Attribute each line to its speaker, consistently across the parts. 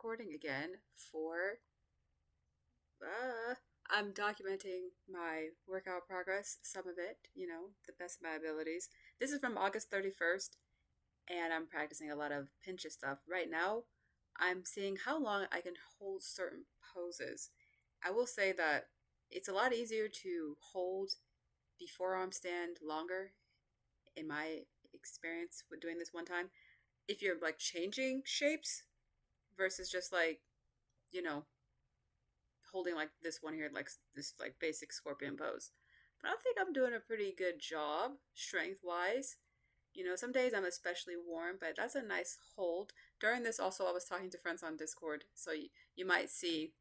Speaker 1: recording again for I'm documenting my workout progress, some of it, the best of my abilities. This is from August 31st, and I'm practicing a lot of Pincha stuff. Right now, I'm seeing how long I can hold certain poses. I will say that it's a lot easier to hold the forearm stand longer, in my experience with doing this one time, if you're like changing shapes versus just like, you know, holding like this one here, like this like basic scorpion pose. But I think I'm doing a pretty good job strength wise. Some days I'm especially warm, but that's a nice hold. During this, also, I was talking to friends on Discord, so you might see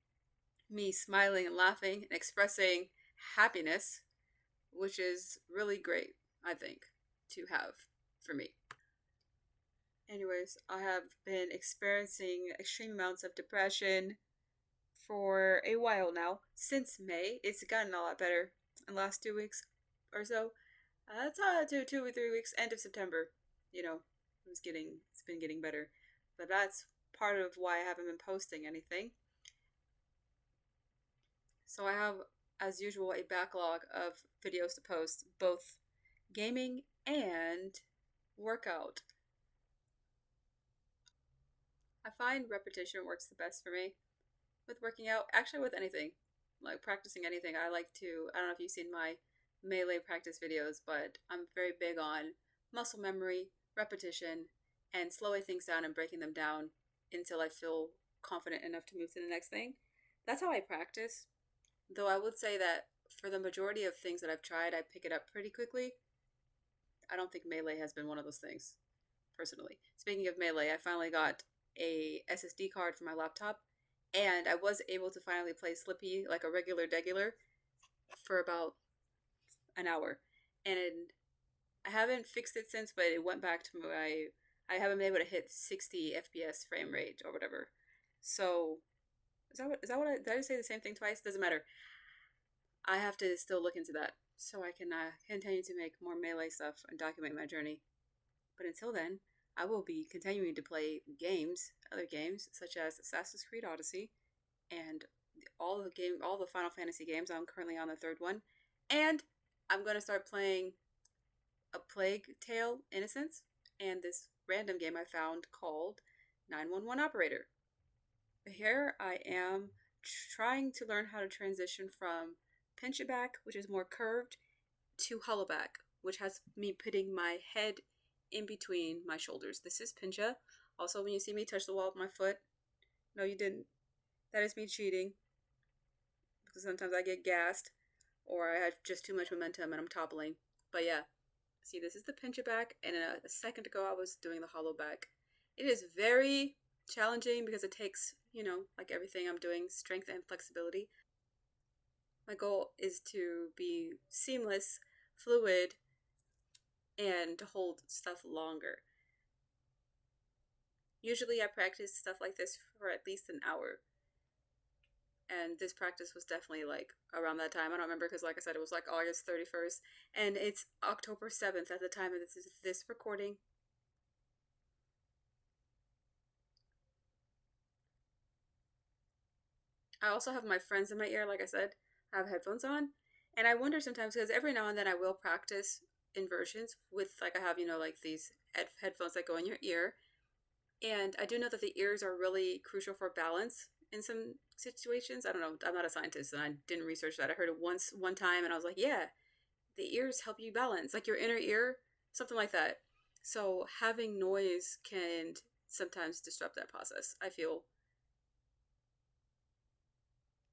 Speaker 1: me smiling and laughing and expressing happiness, which is really great, I think, to have for me. Anyways, I have been experiencing extreme amounts of depression for a while now. Since May, it's gotten a lot better in the last 2 weeks or so. It's 2 or 3 weeks, end of September. It's been getting better. But that's part of why I haven't been posting anything. So I have, as usual, a backlog of videos to post, both gaming and workout. I find repetition works the best for me with working out, actually with anything, like practicing anything. I don't know if you've seen my melee practice videos, but I'm very big on muscle memory, repetition, and slowing things down and breaking them down until I feel confident enough to move to the next thing. That's how I practice. Though I would say that for the majority of things that I've tried, I pick it up pretty quickly. I don't think melee has been one of those things, personally. Speaking of melee, I finally got a SSD card for my laptop, and I was able to finally play Slippy like a regular for about an hour. And I haven't fixed it since, but it went back to I haven't been able to hit 60 FPS frame rate or whatever. So, did I say the same thing twice? Doesn't matter. I have to still look into that so I can continue to make more melee stuff and document my journey. But until then, I will be continuing to play other games such as Assassin's Creed Odyssey, and all the Final Fantasy games. I'm currently on the third one, and I'm going to start playing A Plague Tale: Innocence and this random game I found called 911 Operator. Here I am trying to learn how to transition from Pincha Back, which is more curved, to Hollowback, which has me putting my head in between my shoulders. This is Pincha. Also, when you see me touch the wall with my foot, no, you didn't. That is me cheating, because sometimes I get gassed or I have just too much momentum and I'm toppling. But yeah, see, this is the Pincha Back, and a second ago I was doing the Hollowback. It is very challenging because it takes, like everything I'm doing, strength and flexibility. My goal is to be seamless, fluid, and to hold stuff longer. Usually I practice stuff like this for at least an hour. And this practice was definitely like around that time. I don't remember because, like I said, it was like August 31st. And it's October 7th at the time of this recording. I also have my friends in my ear, like I said. I have headphones on. And I wonder sometimes, because every now and then I will practice inversions with, like, I have, like these headphones that go in your ear. And I do know that the ears are really crucial for balance in some situations. I don't know. I'm not a scientist and I didn't research that. I heard it one time and I was like, yeah, the ears help you balance, like your inner ear, something like that. So having noise can sometimes disrupt that process, I feel.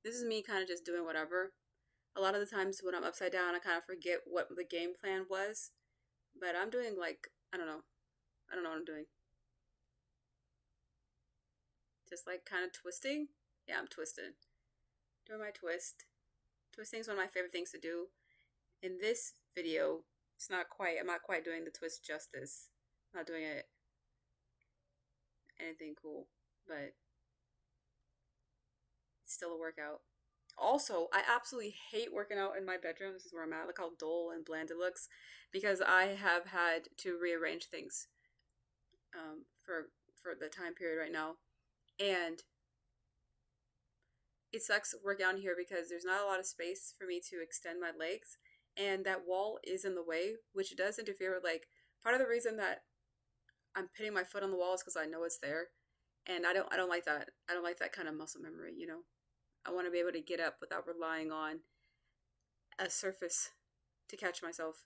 Speaker 1: This is me kind of just doing whatever. A lot of the times when I'm upside down, I kind of forget what the game plan was. But I'm doing like, I don't know what I'm doing. Just like kind of twisting. Yeah, I'm twisted. Doing my twist. Twisting is one of my favorite things to do. In this video, I'm not quite doing the twist justice. I'm not doing it anything cool, but it's still a workout. Also, I absolutely hate working out in my bedroom. This is where I'm at. Look how dull and bland it looks, because I have had to rearrange things for the time period right now. And it sucks working out here because there's not a lot of space for me to extend my legs, and that wall is in the way, which does interfere with like part of the reason that I'm putting my foot on the wall is because I know it's there, and I don't like that. I don't like that kind of muscle memory. I want to be able to get up without relying on a surface to catch myself.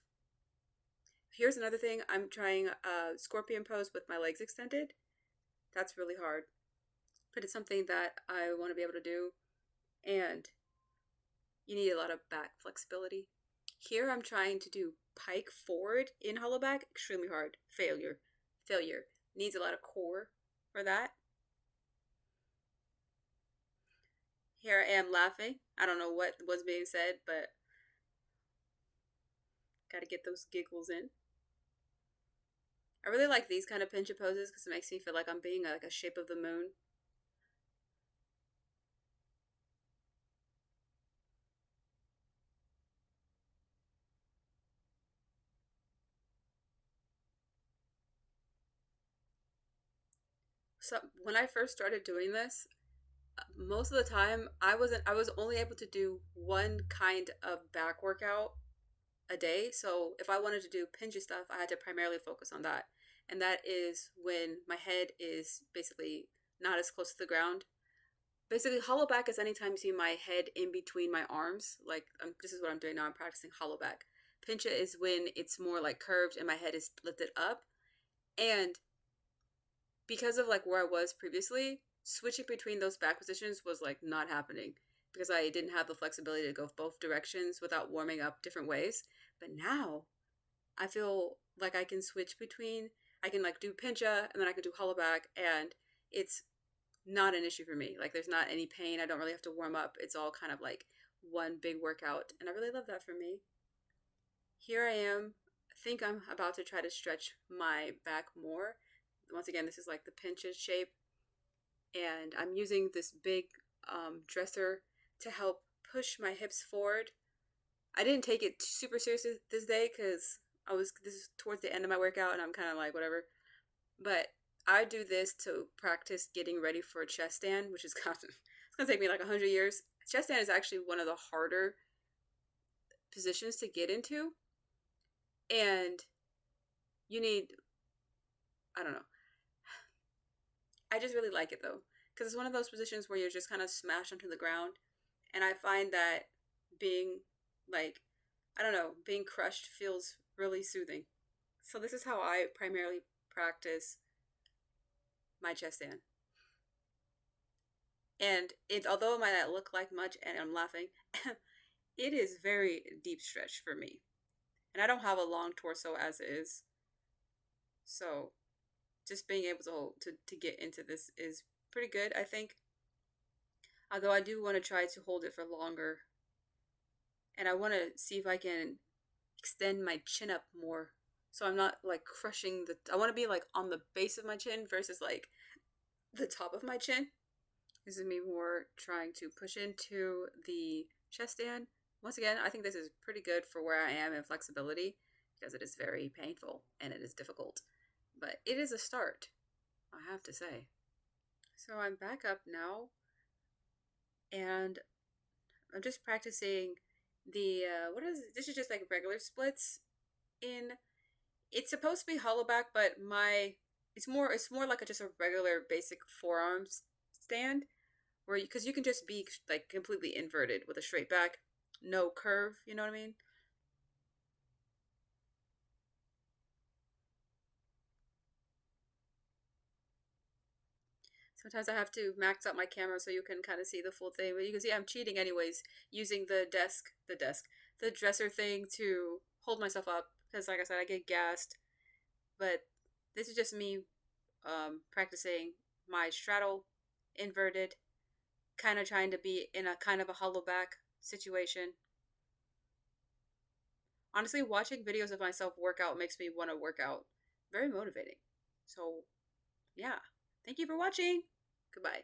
Speaker 1: Here's another thing. I'm trying a scorpion pose with my legs extended. That's really hard, but it's something that I want to be able to do, and you need a lot of back flexibility. Here I'm trying to do pike forward in Hollowback. Extremely hard. Failure. Failure. Needs a lot of core for that. Here I am laughing. I don't know what was being said, but gotta get those giggles in. I really like these kind of pincha poses because it makes me feel like I'm being like a shape of the moon. So when I first started doing this, most of the time I was only able to do one kind of back workout a day. So if I wanted to do pincha stuff, I had to primarily focus on that. And that is when my head is basically not as close to the ground. Basically, Hollowback is anytime you see my head in between my arms. Like this is what I'm doing now. I'm practicing Hollowback. Pincha is when it's more like curved and my head is lifted up. And because of like where I was previously, switching between those back positions was like not happening because I didn't have the flexibility to go both directions without warming up different ways. But now I feel like I can switch between, I can like do pincha and then I can do Hollowback, and it's not an issue for me. Like there's not any pain. I don't really have to warm up. It's all kind of like one big workout, and I really love that for me. Here I am. I think I'm about to try to stretch my back more. Once again, this is like the pincha shape, and I'm using this big dresser to help push my hips forward. I didn't take it super seriously this day because this is towards the end of my workout and I'm kind of like whatever. But I do this to practice getting ready for a chest stand, which is it's gonna take me like 100 years. Chest stand is actually one of the harder positions to get into, and you need, I don't know. I just really like it though, because it's one of those positions where you're just kind of smashed onto the ground, and I find that being like, I don't know, being crushed feels really soothing. So this is how I primarily practice my chest stand. And although it might not look like much, and I'm laughing, it is very deep stretch for me. And I don't have a long torso as is. So just being able to get into this is pretty good, I think. Although I do want to try to hold it for longer. And I want to see if I can extend my chin up more. So I'm not like crushing I want to be like on the base of my chin versus like the top of my chin. This is me more trying to push into the chest stand. Once again, I think this is pretty good for where I am in flexibility because it is very painful and it is difficult. But it is a start, I have to say. So I'm back up now, and I'm just practicing the, this is just like regular splits in, it's supposed to be Hollowback, but it's more like just a regular basic forearm stand, where because you can just be like completely inverted with a straight back, no curve, you know what I mean? Sometimes I have to max out my camera so you can kind of see the full thing, but you can see I'm cheating anyways, using the dresser thing to hold myself up, because like I said, I get gassed. But this is just me practicing my straddle inverted, kind of trying to be in a kind of a Hollowback situation. Honestly, watching videos of myself work out makes me want to work out. Very motivating. So, yeah. Thank you for watching. Goodbye.